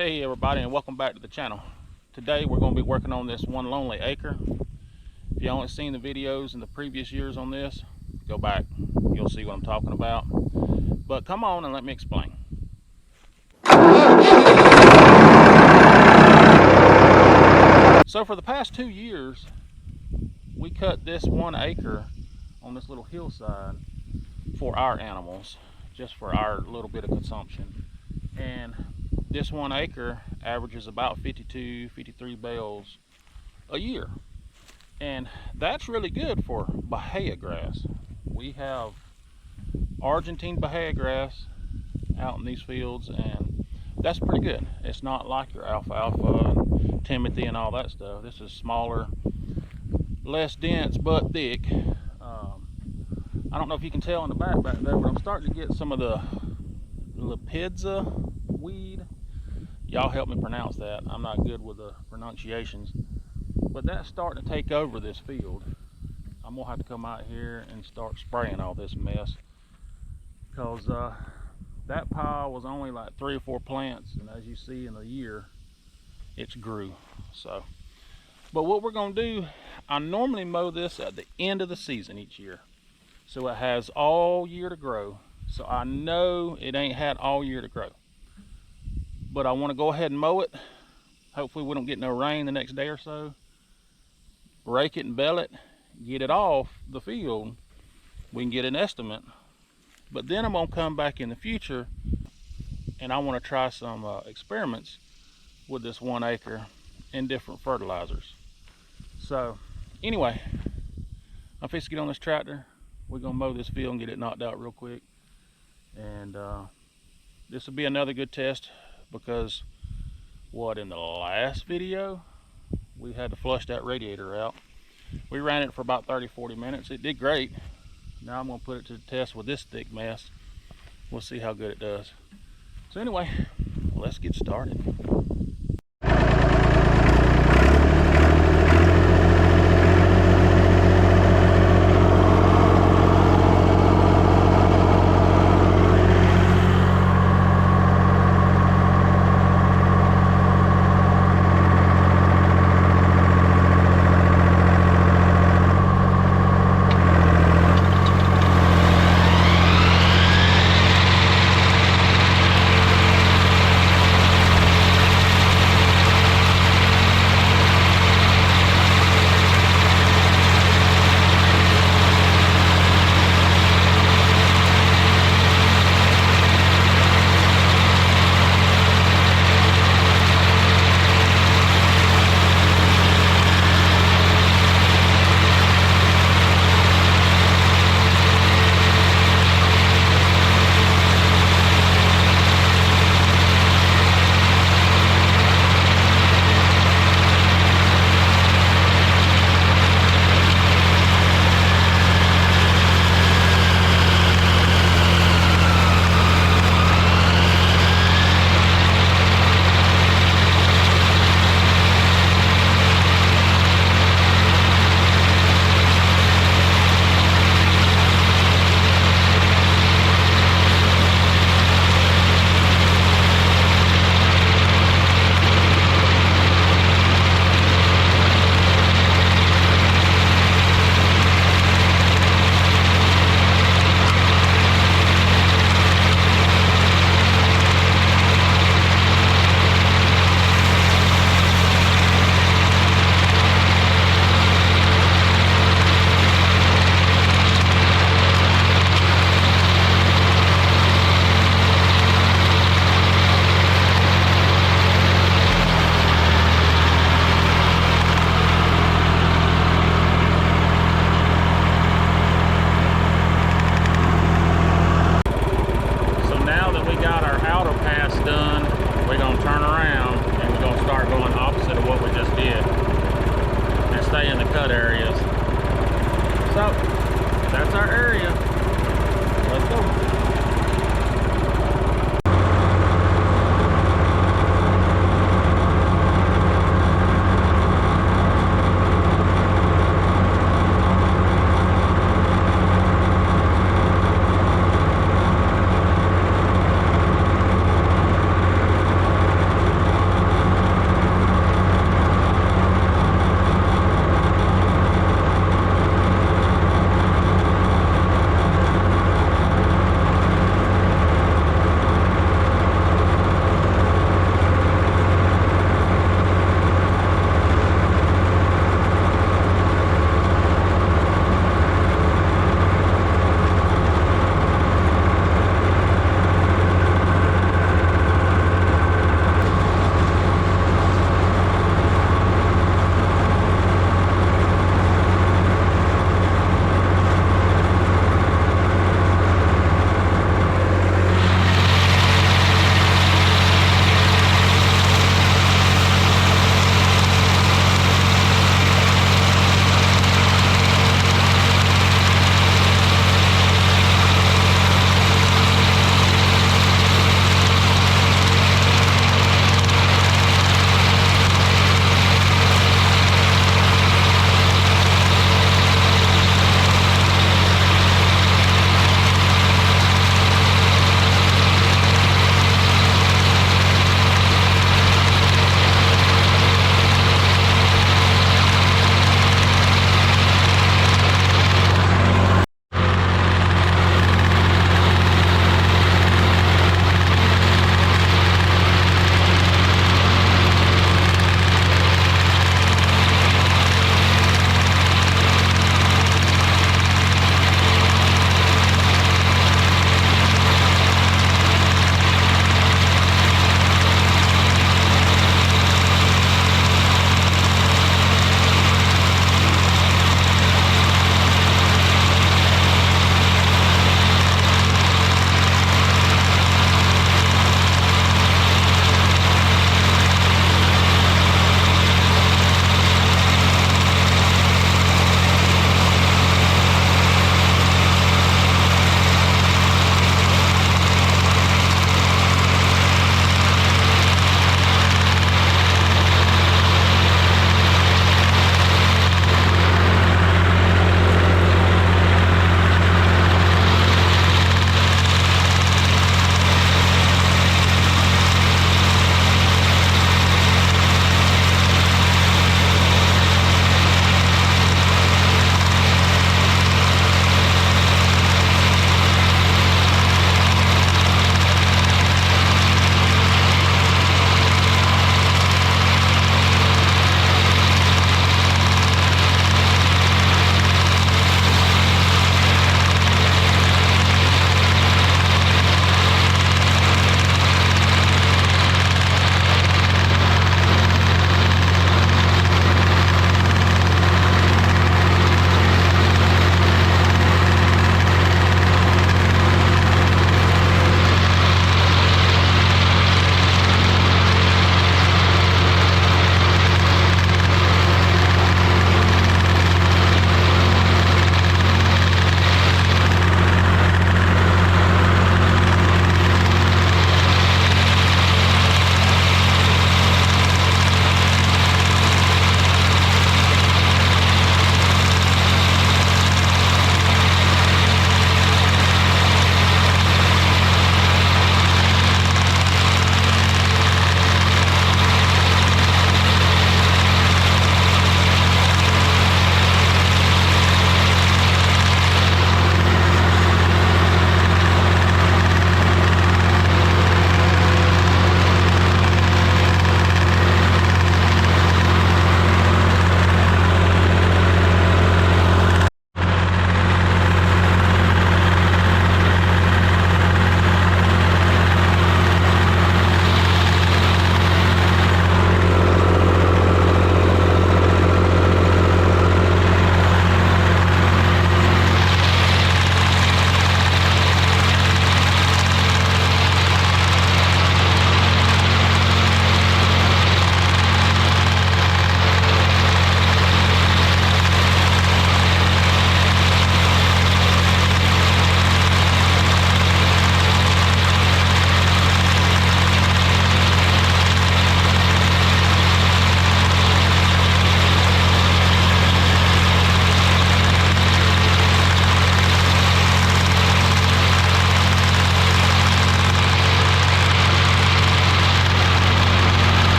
Hey everybody, and welcome back to the channel. Today we're going to be working on this one lonely acre. If you haven't seen the videos in the previous years on this, go back, you'll see what I'm talking about. But come on and let me explain. So for the past 2 years we cut this 1 acre on this little hillside for our animals, just for our little bit of consumption. And this 1 acre averages about 53 bales a year, and that's really good for bahia grass. We have Argentine bahia grass out in these fields, and that's pretty good. It's not like your alfalfa and timothy and all that stuff. This is smaller, less dense, but thick. I don't know if you can tell in the back there, but I'm starting to get some of the lepidza weed. Y'all help me pronounce that. I'm not good with the pronunciations, but that's starting to take over this field. I'm gonna have to come out here and start spraying all this mess, because that pile was only like 3 or 4 plants, and as you see in the year, it's grew. So, but what we're gonna do, I normally mow this at the end of the season each year, so it has all year to grow. So I know it ain't had all year to grow, but I want to go ahead and mow it. Hopefully we don't get no rain the next day or so. Rake it and bale it, get it off the field. We can get an estimate, but then I'm gonna come back in the future and I want to try some experiments with this 1 acre in different fertilizers. So anyway, I'm fixing to get on this tractor. We're gonna mow this field and get it knocked out real quick, and this will be another good test, because in the last video we had to flush that radiator out. We ran it for about 30-40 minutes. It did great. Now I'm gonna put it to the test with this thick mess. We'll see how good it does. So anyway, let's get started.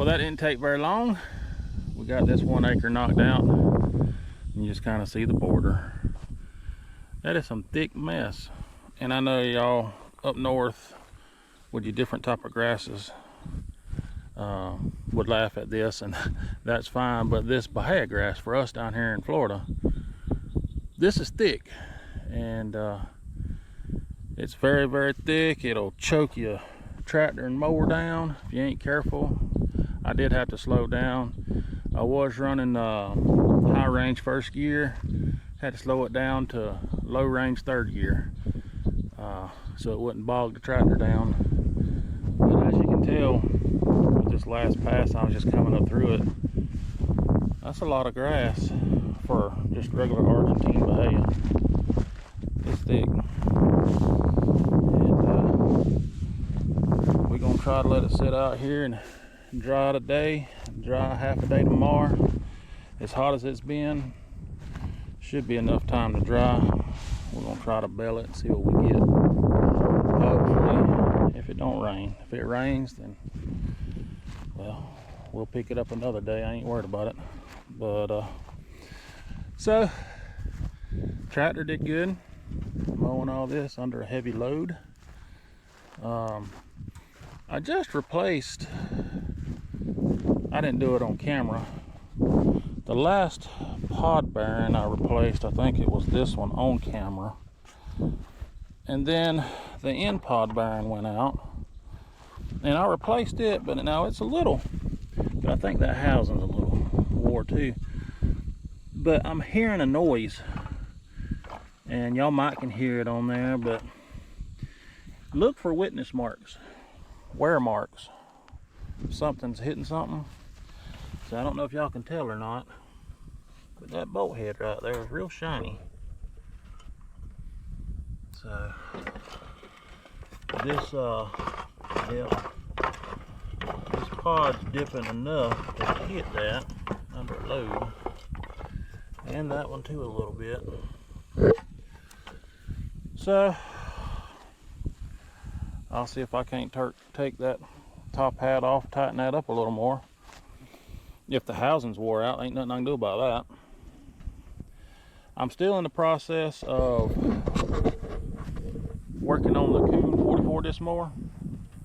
Well, that didn't take very long. We got this 1 acre knocked out. You just kind of see the border. That is some thick mess. And I know y'all up north with your different type of grasses would laugh at this, and that's fine, but this bahia grass for us down here in Florida, this is thick, and it's very, very thick. It'll choke your tractor and mower down if you ain't careful. I did have to slow down. I was running high range first gear, had to slow it down to low range third gear so it wouldn't bog the tractor down. But as you can tell with this last pass, I was just coming up through it. That's a lot of grass for just regular Argentine bahia. It's thick. And we're gonna try to let it sit out here and dry today, dry half a day tomorrow. As hot as it's been, should be enough time to dry. We're gonna try to bale it and see what we get. Hopefully, if it don't rain. If it rains, then well, we'll pick it up another day. I ain't worried about it. But so tractor did good mowing all this under a heavy load. I just replaced, I didn't do it on camera, the last pod bearing I replaced, I think it was this one on camera, and then the end pod bearing went out, and I replaced it, but now it's a little, but I think that housing's a little wore too. But I'm hearing a noise, and y'all might can hear it on there, but look for witness marks, wear marks. Something's hitting something. So I don't know if y'all can tell or not, but that bolt head right there is real shiny. So this this pod's dipping enough to hit that under load, and that one too a little bit. So I'll see if I can't take that top hat off, tighten that up a little more. If the housing's wore out, ain't nothing I can do about that. I'm still in the process of working on the Coon 44 disc mower.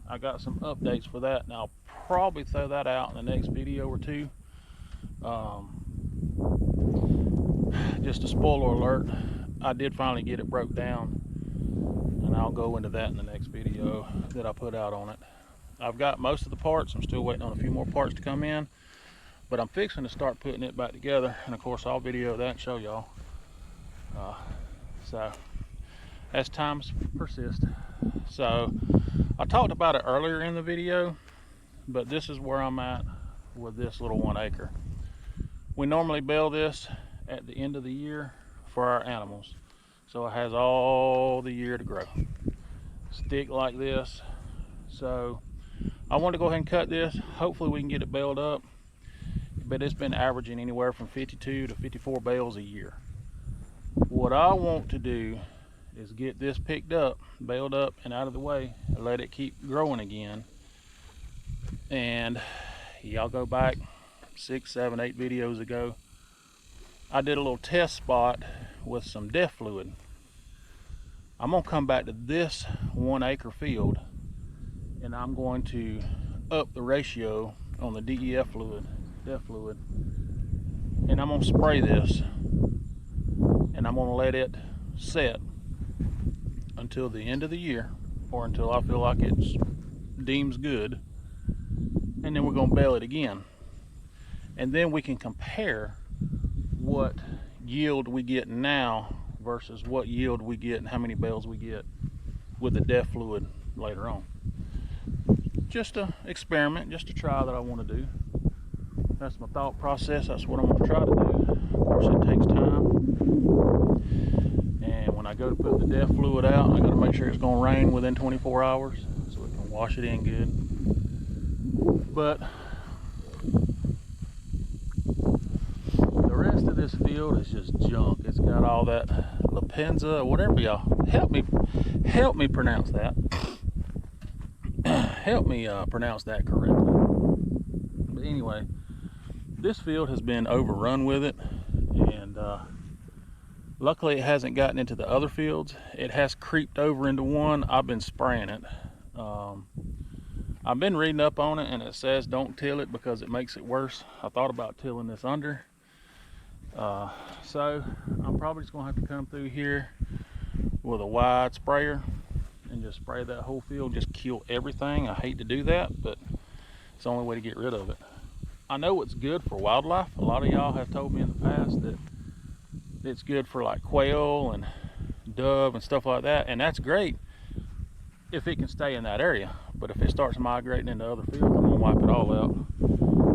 I got some updates for that, and I'll probably throw that out in the next video or two. Just a spoiler alert, I did finally get it broke down, and I'll go into that in the next video that I put out on it. I've got most of the parts. I'm still waiting on a few more parts to come in, but I'm fixing to start putting it back together, and of course I'll video that and show y'all. So as times persist. So I talked about it earlier in the video, but this is where I'm at with this little 1 acre. We normally bale this at the end of the year for our animals, so it has all the year to grow. Stick like this. So I want to go ahead and cut this. Hopefully we can get it baled up, but it's been averaging anywhere from 52 to 54 bales a year. What I want to do is get this picked up, baled up and out of the way, and let it keep growing again. And y'all go back 6, 7, 8 videos ago, I did a little test spot with some DEF fluid. I'm gonna come back to this 1 acre field, and I'm going to up the ratio on the DEF fluid, and I'm gonna spray this, and I'm gonna let it set until the end of the year, or until I feel like it's deems good, and then we're gonna bale it again, and then we can compare what yield we get now versus what yield we get and how many bales we get with the DEF fluid later on. Just an experiment, just a try that I want to do. That's my thought process. That's what I'm going to try to do. Of course, it takes time, and when I go to put the DEF fluid out, I got to make sure it's going to rain within 24 hours so we can wash it in good. But the rest of this field is just junk. It's got all that Lapenza, whatever y'all help me pronounce that. Help me pronounce that correctly. anyway, this field has been overrun with it, and luckily it hasn't gotten into the other fields. It has creeped over into one. I've been spraying it. I've been reading up on it, and it says don't till it because it makes it worse. I thought about tilling this under. So I'm probably just gonna have to come through here with a wide sprayer and just spray that whole field, just kill everything. I hate to do that, but it's the only way to get rid of it. I know it's good for wildlife. A lot of y'all have told me in the past that it's good for like quail and dove and stuff like that, and that's great if it can stay in that area. But if it starts migrating into other fields, I'm gonna wipe it all out,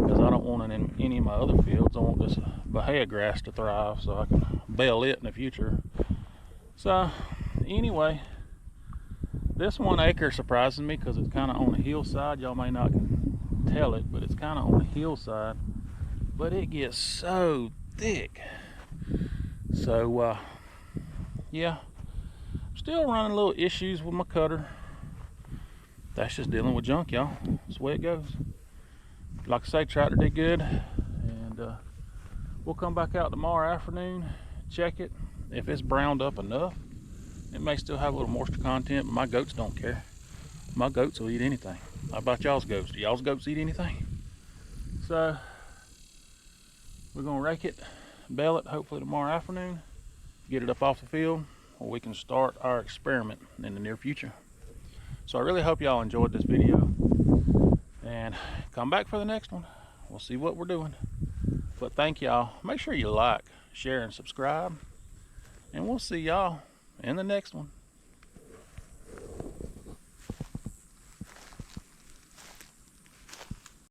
because I don't want it in any of my other fields. I want this bahia grass to thrive so I can bale it in the future. So anyway, this 1 acre surprises me because it's kind of on the hillside. Y'all may not tell it, but it's kind of on the hillside, but it gets so thick. So yeah, still running little issues with my cutter. That's just dealing with junk, y'all. That's the way it goes. Like I say, tractor did good, and we'll come back out tomorrow afternoon, check it. If it's browned up enough, it may still have a little moisture content, but my goats don't care. My goats will eat anything. How about y'all's goats? Do y'all's goats eat anything? So we're gonna rake it, bale it hopefully tomorrow afternoon, get it up off the field, or we can start our experiment in the near future. So I really hope y'all enjoyed this video, and come back for the next one. We'll see what we're doing. But thank y'all. Make sure you like, share, and subscribe, and we'll see y'all in the next one.